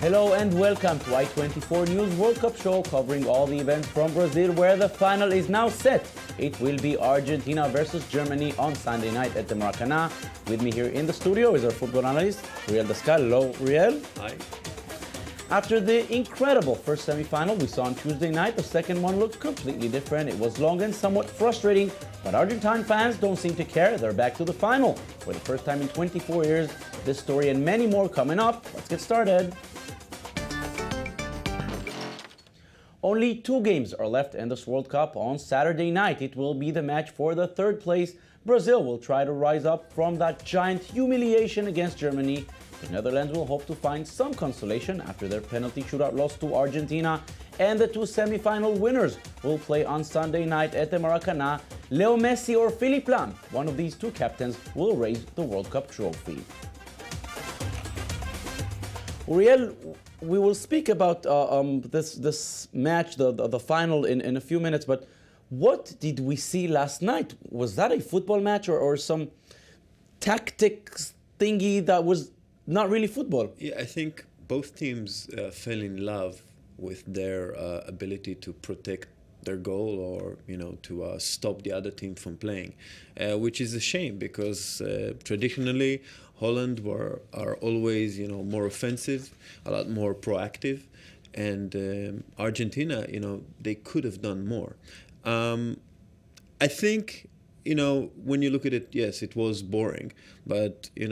Hello and welcome to I24 News World Cup show covering all the events from Brazil where the final is now set. It will be Argentina versus Germany on Sunday night at the Maracanã. With me here in the studio is our football analyst, Riel Descal. Hello, Riel. Hi. After the incredible first semi-final we saw on Tuesday night, the second one looked completely different. It was long and somewhat frustrating, but Argentine fans don't seem to care. They're back to the final. For the first time in 24 years, this story and many more coming up. Let's get started. Only 2 games are left in this World Cup. On Saturday night, it will be the match for the third place. Brazil will try to rise up from that giant humiliation against Germany. The Netherlands will hope to find some consolation after their penalty shootout loss to Argentina. And the 2 semi-final winners will play on Sunday night at the Maracanã. Leo Messi or Philipp Lahm, one of these 2 captains, will raise the World Cup trophy. Uriel, we will speak about this match, the final, in a few minutes. But what did we see last night? Was that a football match or some tactics thingy that was not really football? Yeah, I think both teams fell in love with their ability to protect their goal or to stop the other team from playing, which is a shame because traditionally Holland are always more offensive, a lot more proactive, and Argentina they could have done more. I think when you look at it, yes, it was boring, but 2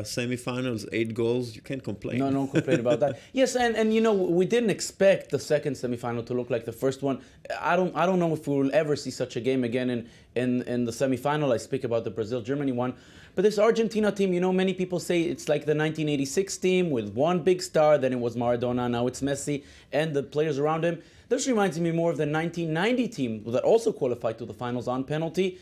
semifinals, 8 goals, you can't complain. No complain about that. Yes, and we didn't expect the second semifinal to look like the first one. I don't know if we will ever see such a game again in the semifinal. I speak about the Brazil-Germany one, but this Argentina team, many people say it's like the 1986 team with one big star. Then it was Maradona, now it's Messi and the players around him. This reminds me more of the 1990 team that also qualified to the finals on penalty.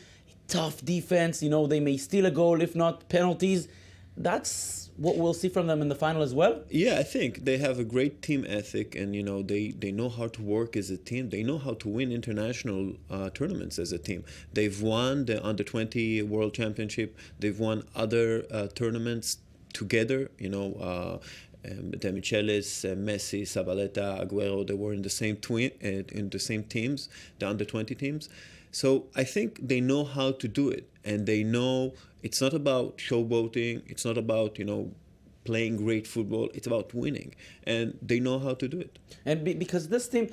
Tough defense, they may steal a goal, if not penalties. That's what we'll see from them in the final as well? Yeah, I think they have a great team ethic and, they know how to work as a team. They know how to win international tournaments as a team. They've won the Under-20 World Championship. They've won other tournaments together, De Michelis, Messi, Zabaleta, Aguero, they were in the same teams, the under-20 teams. So I think they know how to do it, and they know it's not about showboating. It's not about playing great football. It's about winning, and they know how to do it. And because this team,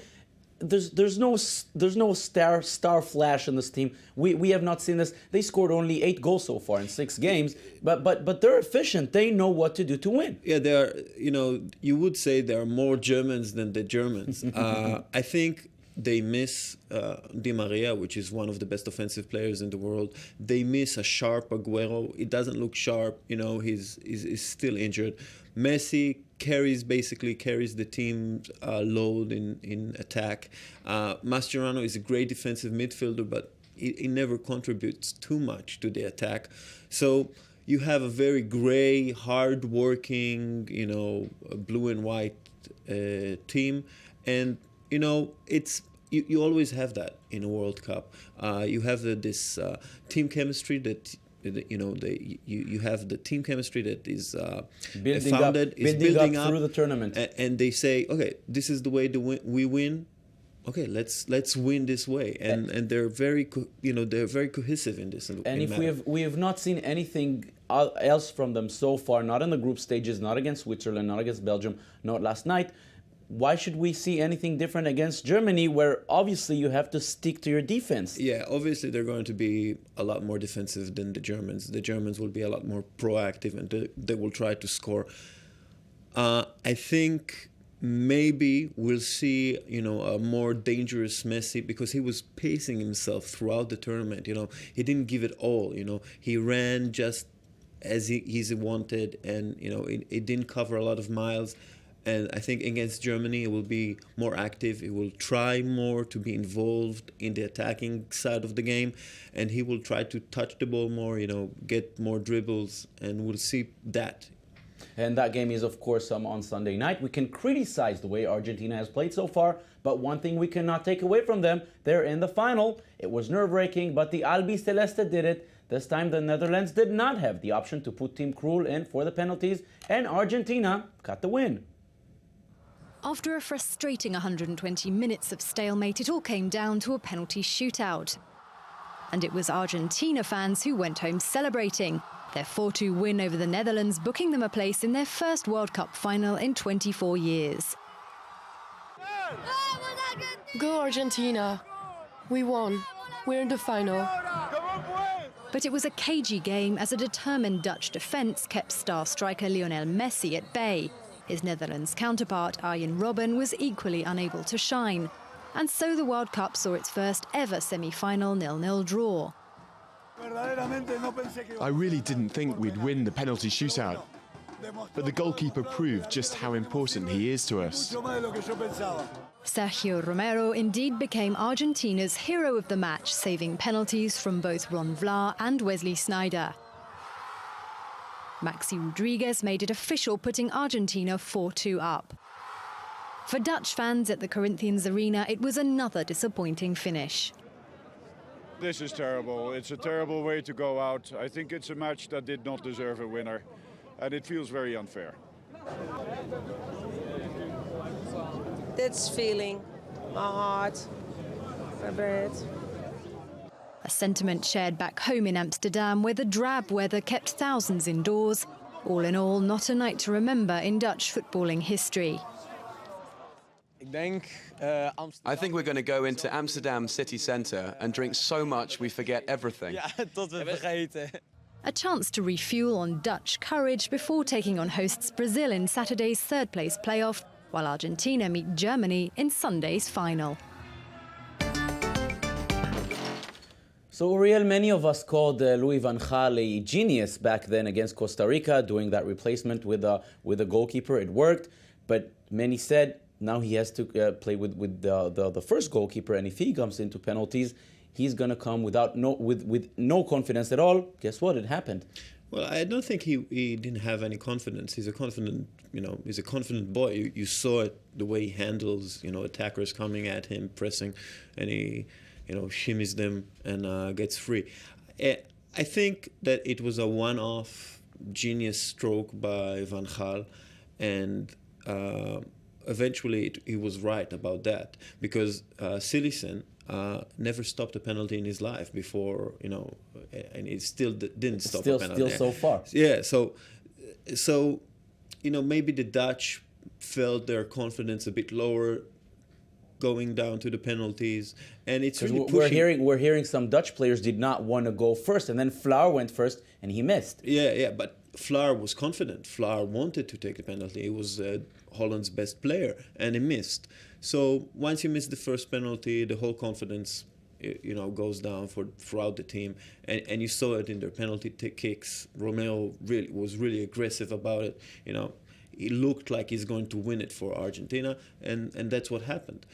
there's no star flash in this team. We have not seen this. They scored only 8 goals so far in 6 games, but they're efficient. They know what to do to win. Yeah, they are. You would say there are more Germans than the Germans. I think they miss Di Maria, which is one of the best offensive players in the world. They miss a sharp Aguero. It doesn't look sharp. He's still injured. Messi carries the team's load in attack. Mascherano is a great defensive midfielder, but he never contributes too much to the attack. So you have a very gray, hard-working, blue and white team, and it's you always have that in a World Cup. You have this team chemistry that you have the team chemistry that is building up through the tournament, and they say, okay, this is the way we win. Okay, let's win this way, and they're very they're very cohesive in this. And if we have not seen anything else from them so far, not in the group stages, not against Switzerland, not against Belgium, not last night. Why should we see anything different against Germany, where obviously you have to stick to your defense? Yeah, obviously they're going to be a lot more defensive than the Germans. The Germans will be a lot more proactive, and they will try to score. I think maybe we'll see, a more dangerous Messi, because he was pacing himself throughout the tournament. He didn't give it all. He ran just as he wanted, and it didn't cover a lot of miles. And I think against Germany, it will be more active. It will try more to be involved in the attacking side of the game. And he will try to touch the ball more, get more dribbles. And we'll see that. And that game is, of course, on Sunday night. We can criticize the way Argentina has played so far. But one thing we cannot take away from them, they're in the final. It was nerve-wracking, but the Albiceleste did it. This time, the Netherlands did not have the option to put Team Krul in for the penalties. And Argentina got the win. After a frustrating 120 minutes of stalemate, it all came down to a penalty shootout. And it was Argentina fans who went home celebrating. Their 4-2 win over the Netherlands booking them a place in their first World Cup final in 24 years. Go Argentina. We won. We're in the final. But it was a cagey game as a determined Dutch defence kept star striker Lionel Messi at bay. His Netherlands counterpart, Arjen Robben, was equally unable to shine. And so the World Cup saw its first ever semi-final 0-0 draw. I really didn't think we'd win the penalty shootout. But the goalkeeper proved just how important he is to us. Sergio Romero indeed became Argentina's hero of the match, saving penalties from both Ron Vlaar and Wesley Sneijder. Maxi Rodriguez made it official, putting Argentina 4-2 up. For Dutch fans at the Corinthians Arena, it was another disappointing finish. This is terrible. It's a terrible way to go out. I think it's a match that did not deserve a winner, and it feels very unfair. That's feeling my heart, my bread. A sentiment shared back home in Amsterdam, where the drab weather kept thousands indoors. All in all, not a night to remember in Dutch footballing history. I think we're going to go into Amsterdam city centre and drink so much we forget everything. A chance to refuel on Dutch courage before taking on hosts Brazil in Saturday's third-place playoff, while Argentina meet Germany in Sunday's final. So, Uriel, many of us called Louis van Gaal a genius back then against Costa Rica, doing that replacement with a goalkeeper. It worked, but many said now he has to play with the first goalkeeper, and if he comes into penalties, he's going to come with no confidence at all. Guess what? It happened. Well, I don't think he didn't have any confidence. He's a confident, he's a confident boy. You saw it, the way he handles, attackers coming at him, pressing, and he, shimmies them and gets free. I think that it was a one-off genius stroke by Van Gaal, and eventually he was right about that, because Sillissen never stopped a penalty in his life before, and he still didn't stop a penalty. Still so far. Yeah, so maybe the Dutch felt their confidence a bit lower going down to the penalties, and it's really pushing. We're hearing some Dutch players did not want to go first, and then Vlaar went first and he missed. Yeah, but Vlaar was confident. Vlaar wanted to take the penalty. He was Holland's best player, and he missed. So once you miss the first penalty, the whole confidence, goes down throughout the team, and you saw it in their penalty kicks. Romeo was really aggressive about it. He looked like he's going to win it for Argentina, and that's what happened.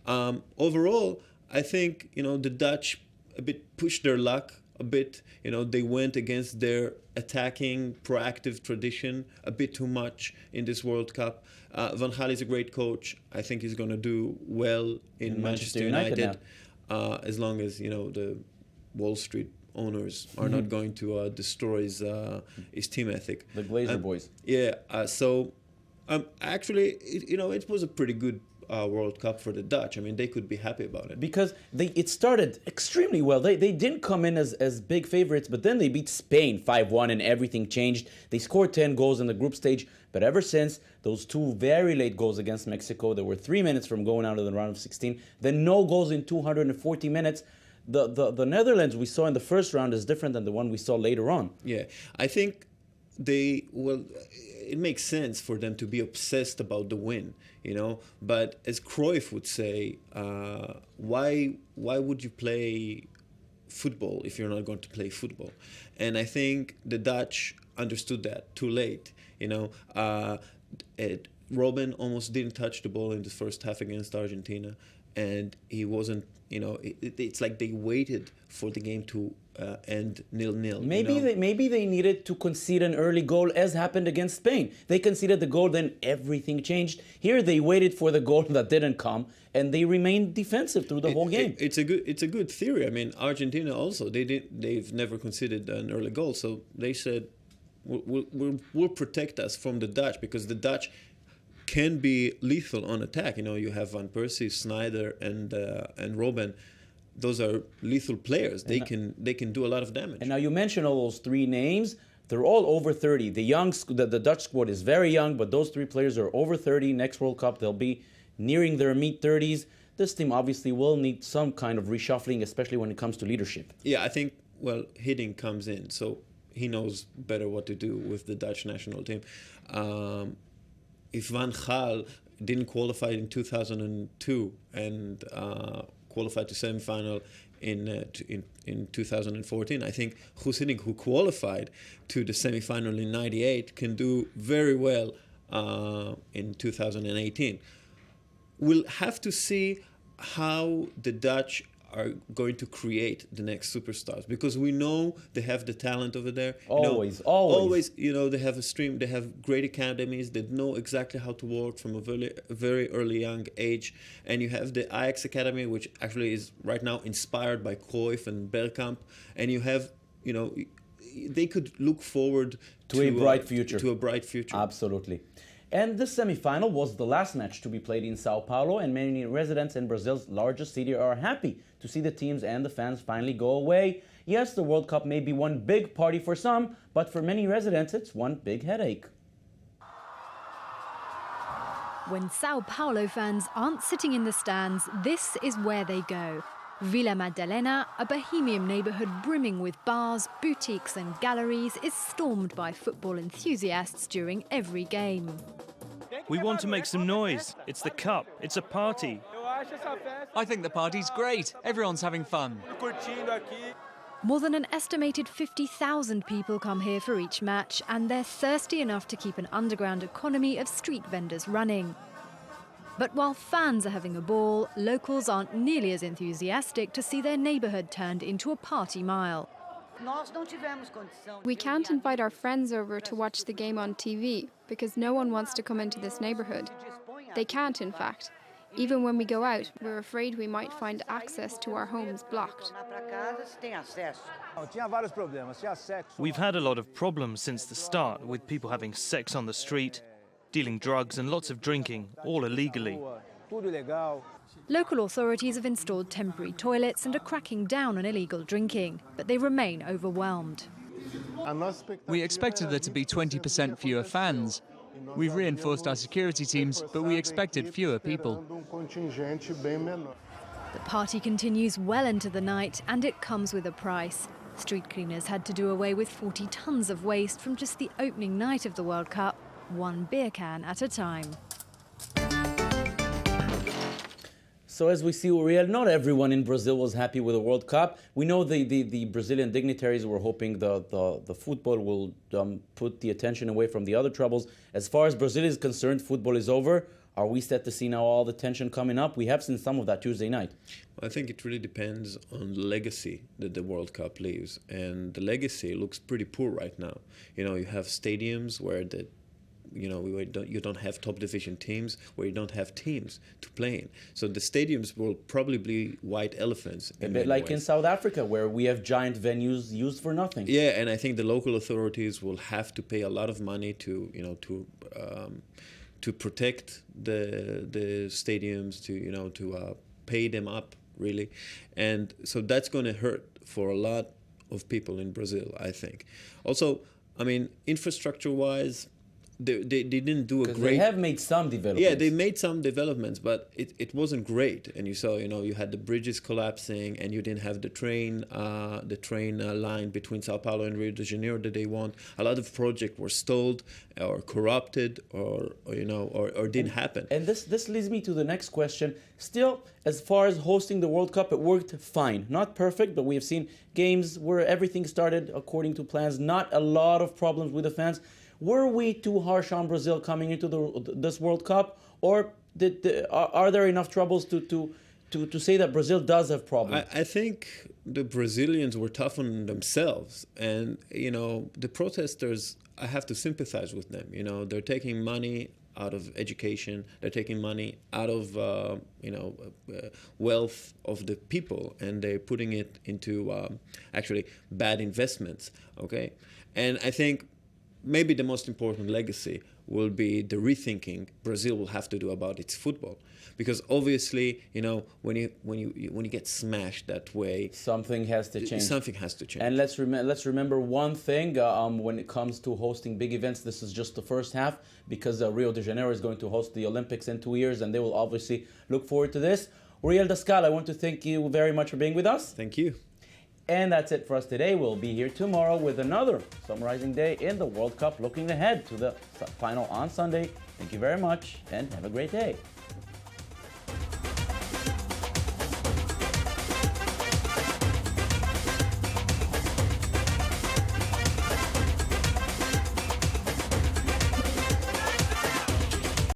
Overall, I think the Dutch a bit pushed their luck a bit. They went against their attacking, proactive tradition a bit too much in this World Cup. Van Gaal is a great coach. I think he's going to do well in Manchester United as long as the Wall Street owners are not going to destroy his team ethic. The Glazer boys. Yeah. Actually, it was a pretty good World Cup for the Dutch. I mean, they could be happy about it. Because it started extremely well. They didn't come in as big favorites, but then they beat Spain 5-1 and everything changed. They scored 10 goals in the group stage, but ever since those two very late goals against Mexico, they were 3 minutes from going out of the round of 16, then no goals in 240 minutes. The Netherlands we saw in the first round is different than the one we saw later on. Yeah, I think it makes sense for them to be obsessed about the win, But as Cruyff would say, why would you play football if you're not going to play football? And I think the Dutch understood that too late. Robben almost didn't touch the ball in the first half against Argentina, and he wasn't. It's like they waited for the game to end 0-0. Maybe they needed to concede an early goal, as happened against Spain. They conceded the goal, then everything changed. Here they waited for the goal that didn't come, and they remained defensive through the whole game. It's a good theory. I mean, Argentina also they've never conceded an early goal, so they said we'll protect us from the Dutch, because the Dutch can be lethal on attack. You have Van Persie, Sneijder, and Robben. Those are lethal players. They can do a lot of damage. And now you mentioned all those three names. They're all over 30. The Dutch squad is very young, but those three players are over 30. Next World Cup, they'll be nearing their mid-30s. This team obviously will need some kind of reshuffling, especially when it comes to leadership. Yeah, I think, Hiddink comes in, so he knows better what to do with the Dutch national team. If Van Gaal didn't qualify in 2002 and qualified to semi-final in 2014, I think Guus Hiddink, who qualified to the semi-final in 98, can do very well in 2018. We'll have to see how the Dutch are going to create the next superstars, because we know they have the talent over there. Always. They have a stream. They have great academies. They know exactly how to work from a very early young age. And you have the Ajax Academy, which actually is right now inspired by Cruyff and Bergkamp. And you have, they could look forward to a bright future. To a bright future. Absolutely. And this semi-final was the last match to be played in Sao Paulo, and many residents in Brazil's largest city are happy to see the teams and the fans finally go away. Yes, the World Cup may be one big party for some, but for many residents, it's one big headache. When Sao Paulo fans aren't sitting in the stands, this is where they go. Vila Madalena, a bohemian neighbourhood brimming with bars, boutiques and galleries, is stormed by football enthusiasts during every game. We want to make some noise. It's the cup. It's a party. I think the party's great. Everyone's having fun. More than an estimated 50,000 people come here for each match, and they're thirsty enough to keep an underground economy of street vendors running. But while fans are having a ball, locals aren't nearly as enthusiastic to see their neighbourhood turned into a party mile. We can't invite our friends over to watch the game on TV because no one wants to come into this neighbourhood. They can't, in fact. Even when we go out, we're afraid we might find access to our homes blocked. We've had a lot of problems since the start, with people having sex on the street, dealing drugs and lots of drinking, all illegally. Local authorities have installed temporary toilets and are cracking down on illegal drinking, but they remain overwhelmed. We expected there to be 20% fewer fans. We've reinforced our security teams, but we expected fewer people. The party continues well into the night, and it comes with a price. Street cleaners had to do away with 40 tons of waste from just the opening night of the World Cup, one beer can at a time. So as we see, Uriel, not everyone in Brazil was happy with the World Cup. We know the Brazilian dignitaries were hoping the football will put the attention away from the other troubles. As far as Brazil is concerned, football is over. Are we set to see now all the tension coming up? We have seen some of that Tuesday night. I think it really depends on the legacy that the World Cup leaves. And the legacy looks pretty poor right now. You have stadiums where you don't have top division teams, where you don't have teams to play in. So the stadiums will probably be white elephants. A bit like in South Africa, where we have giant venues used for nothing. Yeah, and I think the local authorities will have to pay a lot of money to protect the stadiums, to pay them up, really. And so that's going to hurt for a lot of people in Brazil, I think. Also, infrastructure-wise, they didn't do a great... They have made some developments. Yeah, they made some developments, but it wasn't great. And you saw, you had the bridges collapsing, and you didn't have the train line between Sao Paulo and Rio de Janeiro that they want. A lot of projects were stalled or corrupted or didn't happen. And this leads me to the next question. Still, as far as hosting the World Cup, it worked fine. Not perfect, but we have seen games where everything started according to plans. Not a lot of problems with the fans. Were we too harsh on Brazil coming into this World Cup, or are there enough troubles to say that Brazil does have problems? I think the Brazilians were tough on themselves, and the protesters, I have to sympathize with them. They're taking money out of education, they're taking money out of wealth of the people, and they're putting it into actually bad investments. Okay, and I think maybe the most important legacy will be the rethinking Brazil will have to do about its football. Because obviously, when you get smashed that way, something has to change. Something has to change. And let's remember one thing when it comes to hosting big events. This is just the first half, because Rio de Janeiro is going to host the Olympics in 2 years, and they will obviously look forward to this. Uriel Dascal, I want to thank you very much for being with us. Thank you. And that's it for us today. We'll be here tomorrow with another summarizing day in the World Cup, looking ahead to the final on Sunday. Thank you very much, and have a great day.